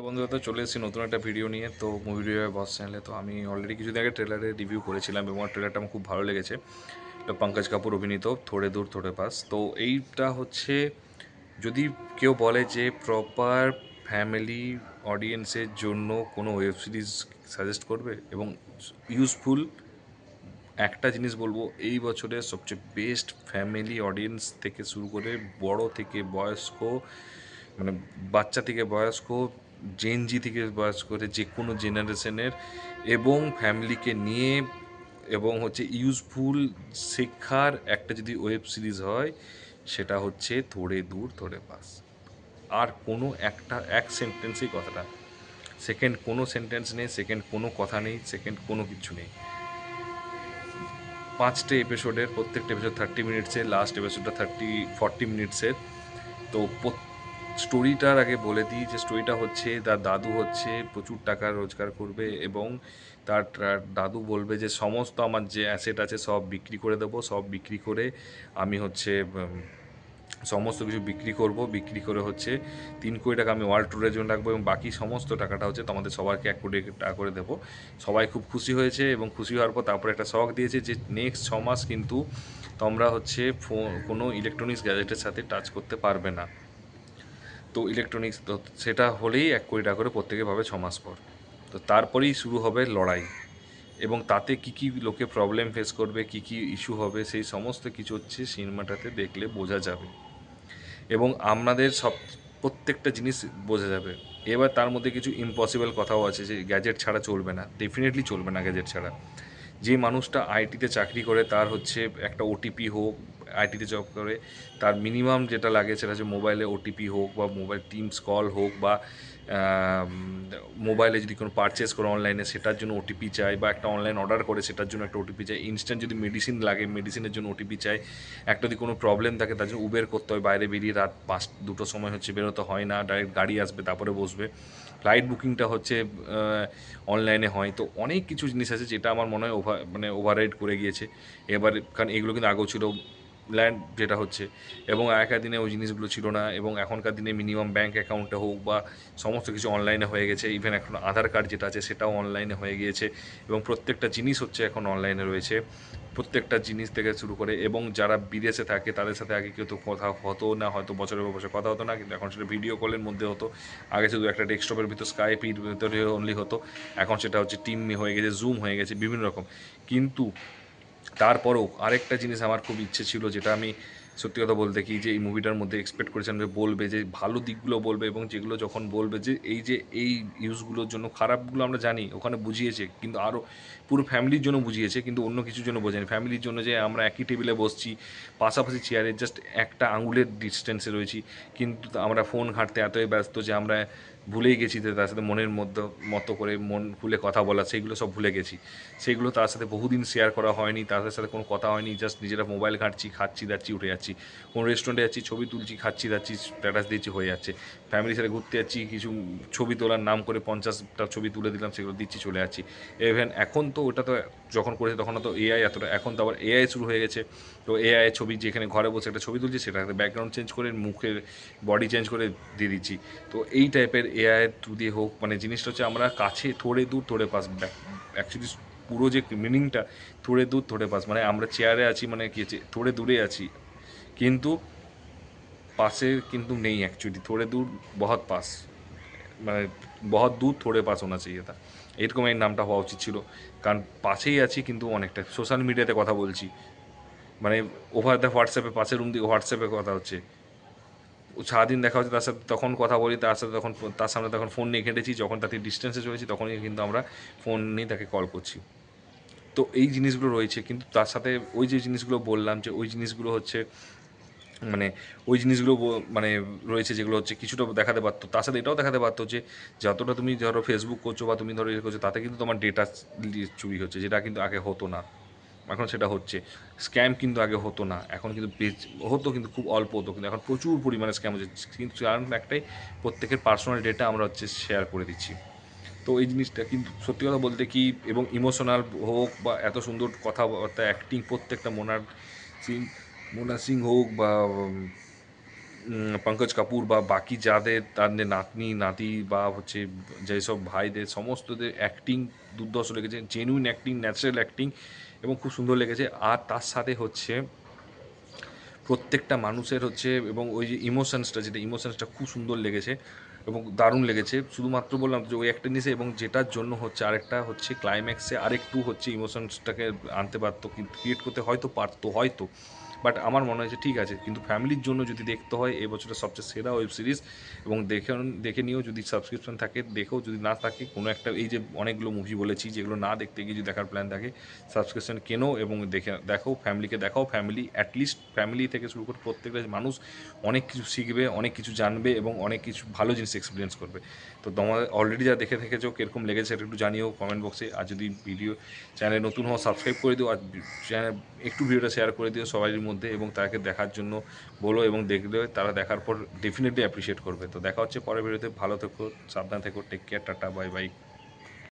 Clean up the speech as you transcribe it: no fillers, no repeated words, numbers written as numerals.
বন্ধুরা, তো চলে এসেছি নতুন একটা ভিডিও নিয়ে। তো মুভি রিভিউ বস চ্যানেলে। তো আমি অলরেডি কিছুদিন আগে ট্রেলারে রিভিউ করেছিলাম এবং ট্রেলারটা আমার খুব ভালো লেগেছে। এটা পঙ্কজ কাপুর অভিনীত থোড়ে দূর থোড়ে পাস। তো এইটা হচ্ছে, যদি কেউ বলে যে প্রপার ফ্যামিলি অডিয়েন্সের জন্য কোনো ওয়েব সিরিজ সাজেস্ট করবে এবং ইউজফুল, একটা জিনিস বলবো, এই বছরের সবচেয়ে বেস্ট ফ্যামিলি অডিয়েন্স থেকে শুরু করে বড় থেকে বয়স্ক, মানে বাচ্চা থেকে বয়স্ক, জেনজি থেকে বয়স্ক করে যে কোনো জেনারেশনের এবং ফ্যামিলিকে নিয়ে এবং হচ্ছে ইউজফুল শিক্ষার একটা যদি ওয়েব সিরিজ হয়, সেটা হচ্ছে থোড়ে দূর থোড়ে পাস। আর কোনো এক সেন্টেন্সেই কথাটা, সেকেন্ড কোনো সেন্টেন্স নেই, সেকেন্ড কোনো কথা নেই, সেকেন্ড কোনো কিছু নেই। 5টে এপিসোডের, প্রত্যেকটা এপিসোড 30 মিনিটসের, লাস্ট এপিসোডটা 40 মিনিটসের। তো স্টোরিটার আগে বলে দিই যে স্টোরিটা হচ্ছে, তার দাদু হচ্ছে প্রচুর টাকা রোজগার করবে এবং তার তার দাদু বলবে যে সমস্ত আমার যে অ্যাসেট আছে সব বিক্রি করে দেবো, সব বিক্রি করে আমি হচ্ছে সমস্ত কিছু বিক্রি করব, বিক্রি করে হচ্ছে 3 কোটি টাকা আমি ওয়ার্ল্ড ট্যুরের জন্য রাখবো এবং বাকি সমস্ত টাকাটা হচ্ছে তোমাদের সবাইকে 1 কোটি টাকা করে দেবো। সবাই খুব খুশি হয়েছে এবং খুশি হওয়ার পর তারপরে একটা শখ দিয়েছে যে নেক্সট 6 মাস কিন্তু তোমরা হচ্ছে কোনো ইলেকট্রনিক্স গ্যাজেটের সাথে টাচ করতে পারবে না। তো ইলেকট্রনিক্স তো সেটা হলেই 1 কোটি টাকা করে প্রত্যেকে পাবে 6 মাস পর। তো তারপরেই শুরু হবে লড়াই এবং তাতে কী কী লোকে প্রবলেম ফেস করবে, কী কী ইস্যু হবে, সেই সমস্ত কিছু হচ্ছে সিনেমাটাতে দেখলে বোঝা যাবে এবং আপনাদের প্রত্যেকটা জিনিস বোঝা যাবে। এবার তার মধ্যে কিছু ইম্পসিবল কথাও আছে যে গ্যাজেট ছাড়া চলবে না, ডেফিনেটলি চলবে না গ্যাজেট ছাড়া। যে মানুষটা আইটিতে চাকরি করে তার হচ্ছে একটা ওটিপি হোক, আইটিতে জব করে তার মিনিমাম যেটা লাগে সেটা হচ্ছে মোবাইলে ওটিপি হোক বা মোবাইল টিমস কল হোক বা মোবাইলে যদি কোনো পারচেস করে অনলাইনে সেটার জন্য ওটিপি চাই, বা একটা অনলাইন অর্ডার করে সেটার জন্য একটা ওটিপি চাই, ইনস্ট্যান্ট যদি মেডিসিন লাগে মেডিসিনের জন্য ওটিপি চাই, একটা যদি কোনো প্রবলেম থাকে তার জন্য উবের করতে হয়, বাইরে বেরিয়ে রাত 2টোর সময় হচ্ছে বেরোতে হয় না, ডাইরেক্ট গাড়ি আসবে তারপরে বসবে। ফ্লাইট বুকিংটা হচ্ছে অনলাইনে হয়। তো অনেক কিছু জিনিস আছে যেটা আমার মনে হয় ওভাররাইড করে গিয়েছে এবার, কারণ এগুলো কিন্তু আগেও ছিল ল্যান্ড যেটা হচ্ছে, এবং আগেকার দিনে ওই জিনিসগুলো ছিল না এবং এখনকার দিনে মিনিমাম ব্যাঙ্ক অ্যাকাউন্টে হোক বা সমস্ত কিছু অনলাইনে হয়ে গেছে। ইভেন এখন আধার কার্ড যেটা আছে সেটাও অনলাইনে হয়ে গিয়েছে এবং প্রত্যেকটা জিনিস হচ্ছে এখন অনলাইনে রয়েছে, প্রত্যেকটা জিনিস থেকে শুরু করে। এবং যারা বিদেশে থাকে তাদের সাথে আগে কেউ তো কথা হতো না, হয়তো বছরের পর বছর কথা হতো না, কিন্তু এখন সেটা ভিডিও কলের মধ্যে হতো। আগে শুধু একটা ডেস্কটপের ভিতর স্কাইপির ভিতরে অনলি হতো, এখন সেটা হচ্ছে টিম হয়ে গেছে, জুম হয়ে গেছে, বিভিন্ন রকম। কিন্তু তারপরেও আরেকটা জিনিস আমার খুব ইচ্ছে ছিল, যেটা আমি সত্যি কথা বলতে কি যে এই মুভিটার মধ্যে এক্সপেক্ট করেছিলাম যে বলবে, যে ভালো দিকগুলো বলবে এবং যেগুলো যখন বলবে যে এই ইউজগুলোর জন্য খারাপগুলো আমরা জানি ওখানে বুঝিয়েছে, কিন্তু আরও পুরো ফ্যামিলির জন্য বুঝিয়েছে, কিন্তু অন্য কিছুর জন্য বোঝেনি। ফ্যামিলির জন্য যে আমরা একই টেবিলে বসছি, পাশাপাশি চেয়ারে জাস্ট একটা আঙুলের ডিস্টেন্সে রয়েছি, কিন্তু আমরা ফোন ঘাঁটতে এতই ব্যস্ত যে আমরা ভুলেই গেছি যে তার সাথে মনের মধ্যে মতো করে মন খুলে কথা বলা, সেইগুলো সব ভুলে গেছি। সেইগুলো তার সাথে বহুদিন শেয়ার করা হয়নি, তাদের সাথে কোনো কথা হয়নি, জাস্ট নিজেরা মোবাইল ঘাঁটছি, খাচ্ছি দাচ্ছি, উঠে যাচ্ছি, কোনো রেস্টুরেন্টে যাচ্ছি ছবি তুলছি, খাচ্ছি দাচ্ছি, স্ট্যাটাস দিচ্ছি, হয়ে যাচ্ছে। ফ্যামিলির সাথে ঘুরতে যাচ্ছি, কিছু ছবি তোলার নাম করে 50টা ছবি তুলে দিলাম, সেগুলো দিচ্ছি, চলে যাচ্ছি। ইভেন এখন তো ওটা তো যখন করেছে তখন তো এআই এতটা, এখন তো আবার এআই শুরু হয়ে গেছে। তো এআই ছবি যেখানে ঘরে বসে একটা ছবি তুলছি সেটাতে ব্যাকগ্রাউন্ড চেঞ্জ করে মুখের বডি চেঞ্জ করে দিয়ে দিচ্ছি। তো এই টাইপের এআইয়ের থ্রু দিয়ে হোক, মানে জিনিসটা হচ্ছে আমরা কাছে থোড়ে দূর থোড়ে পাস, অ্যাকচুয়ালি পুরো যে মিনিংটা থোড়ে দূর থোড়ে পাস, মানে আমরা চেয়ারে আছি, মানে কি আছে থোড়ে দূরে আছি, কিন্তু পাশে কিন্তু নেই অ্যাকচুয়ালি, থোড়ে দূর বহুত পাস, মানে বহুত দূর থোড়ে পাস হোনা চাইয়ে থা, এরকম এই নামটা হওয়া উচিত ছিল। কারণ পাশেই আছি কিন্তু অনেকটা, সোশ্যাল মিডিয়াতে কথা বলছি, মানে ওভার দ্য হোয়াটসঅ্যাপে পাশের রুম দিয়ে হোয়াটসঅ্যাপে কথা হচ্ছে, ও সারাদিন দেখা হচ্ছে তার সাথে, তখন কথা বলি তার সাথে, তখন তার সামনে তখন ফোন নিয়ে ঘেঁটেছি, যখন তাকে ডিস্টেন্সে চলেছি তখনই কিন্তু আমরা ফোন নিয়ে তাকে কল করছি। তো এই জিনিসগুলো রয়েছে, কিন্তু তার সাথে ওই যে জিনিসগুলো বললাম যে ওই জিনিসগুলো হচ্ছে, মানে ওই জিনিসগুলো মানে রয়েছে যেগুলো হচ্ছে কিছুটা দেখাতে পারতো, তার সাথে এটাও দেখাতে পারতো যে যতটা তুমি ধরো ফেসবুক করছো বা তুমি ধরো ইয়ে করছো, তাতে কিন্তু তোমার ডেটা চুরি হচ্ছে, যেটা কিন্তু আগে হতো না, এখন সেটা হচ্ছে। স্ক্যাম কিন্তু আগে হতো না, এখন কিন্তু হতো, কিন্তু খুব অল্প হতো, কিন্তু এখন প্রচুর পরিমাণে স্ক্যাম হচ্ছে, কিন্তু কারণ একটাই, প্রত্যেকের পার্সোনাল ডেটা আমরা হচ্ছে শেয়ার করে দিচ্ছি। তো এই জিনিসটা কিন্তু সত্যি কথা বলতে কি, এবং ইমোশনাল হোক বা এত সুন্দর কথাবার্তা অ্যাক্টিং, প্রত্যেকটা সিং মোনা সিং হোক বা পঙ্কজ কাপুর বা বাকি যাদের তাদের নাতনি নাতি বা হচ্ছে যেসব ভাইদের সমস্তদের অ্যাক্টিং দুর্ধর্ষ লেগেছে, জেনুইন অ্যাক্টিং, ন্যাচারাল অ্যাক্টিং এবং খুব সুন্দর লেগেছে। আর তার সাথে হচ্ছে প্রত্যেকটা মানুষের হচ্ছে এবং ওই যে ইমোশনসটা, যেটা ইমোশনসটা খুব সুন্দর লেগেছে এবং দারুণ লেগেছে। শুধুমাত্র বললাম যে ওই একটা জিনিসে, এবং যেটার জন্য হচ্ছে আরেকটা হচ্ছে ক্লাইম্যাক্সে আরেকটু হচ্ছে ইমোশনসটাকে আনতে পারতো, কিন্তু ক্রিয়েট করতে হয়তো পারতো হয়তো, বাট আমার মনে হয়েছে ঠিক আছে। কিন্তু ফ্যামিলির জন্য যদি দেখতে হয় এই বছরের সবচেয়ে সেরা ওয়েব সিরিজ। এবং দেখে নিও, যদি সাবস্ক্রিপশন থাকে দেখো, যদি না থাকে কোনো একটা, এই যে অনেকগুলো মুভি বলেছি যেগুলো না দেখতে গিয়ে যদি দেখার প্ল্যান থাকে, সাবস্ক্রিপশন কেনো এবং দেখো, ফ্যামিলিকে দেখাও। ফ্যামিলি অ্যাটলিস্ট ফ্যামিলি থেকে শুরু করে প্রত্যেকটা মানুষ অনেক কিছু শিখবে, অনেক কিছু জানবে এবং অনেক কিছু ভালো জিনিস এক্সপিরিয়েন্স করবে। তো তোমার অলরেডি যা দেখে থেকেছো কীরকম লেগেছে সেটা একটু জানিও কমেন্ট বক্সে। আর যদি ভিডিও চ্যানেলে নতুন হও সাবস্ক্রাইব করে দিও, আর চ্যানেল একটু ভিডিওটা শেয়ার করে দিও সবাইয়ের মধ্যে, এবং তাকে দেখার জন্য বলো, এবং দেখলে তারা দেখার পর ডেফিনেটলি অ্যাপ্রিসিয়েট করবে। তো দেখা হচ্ছে পরের ভিডিওতে। ভালো থেকো, সাবধান থেকো, take care, tata, bye by.